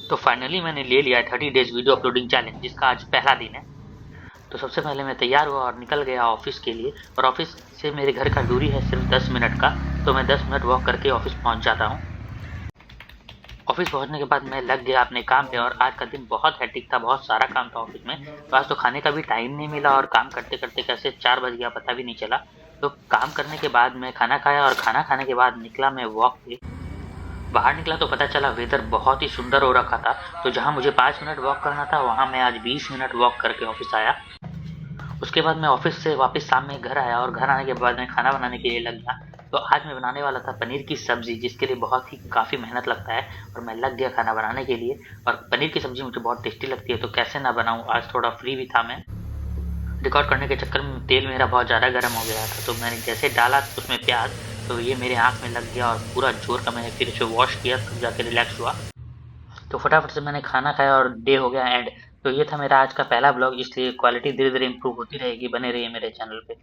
तो फाइनली मैंने ले लिया 30 डेज वीडियो अपलोडिंग चैलेंज, जिसका आज पहला दिन है। तो सबसे पहले मैं तैयार हुआ और निकल गया ऑफिस के लिए। और ऑफिस से मेरे घर का दूरी है सिर्फ 10 मिनट का, तो मैं 10 मिनट वॉक करके ऑफिस पहुंच जाता हूँ। ऑफिस पहुंचने के बाद मैं लग गया अपने काम पे, और आज का दिन बहुत हेक्टिक था, बहुत सारा काम था ऑफिस में। तो आज तो खाने का भी टाइम नहीं मिला, और काम करते करते कैसे 4 बज गया पता भी नहीं चला। तो काम करने के बाद मैं खाना खाया, और खाना खाने के बाद निकला मैं वॉक पे। बाहर निकला तो पता चला वेदर बहुत ही सुंदर हो रखा था। तो जहाँ मुझे 5 मिनट वॉक करना था, वहाँ मैं आज 20 मिनट वॉक करके ऑफिस आया। उसके बाद मैं ऑफिस से वापस शाम में घर आया, और घर आने के बाद मैं खाना बनाने के लिए लग गया। तो आज मैं बनाने वाला था पनीर की सब्जी, जिसके लिए बहुत ही काफ़ी मेहनत लगता है, और मैं लग गया खाना बनाने के लिए। और पनीर की सब्जी मुझे बहुत टेस्टी लगती है, तो कैसे ना बनाऊं, आज थोड़ा फ्री भी था मैं। रिकॉर्ड करने के चक्कर में तेल मेरा बहुत ज़्यादा गर्म हो गया था, तो मैंने जैसे डाला उसमें प्याज, तो ये मेरे आँख में लग गया, और पूरा जोर का मैंने फिर से वॉश किया, तब जाके रिलैक्स हुआ। तो फटाफट से मैंने खाना खाया और डे हो गया एंड। तो ये था मेरा आज का पहला ब्लॉग, इसलिए क्वालिटी धीरे धीरे इंप्रूव होती रहेगी, बने रहिए मेरे चैनल पे।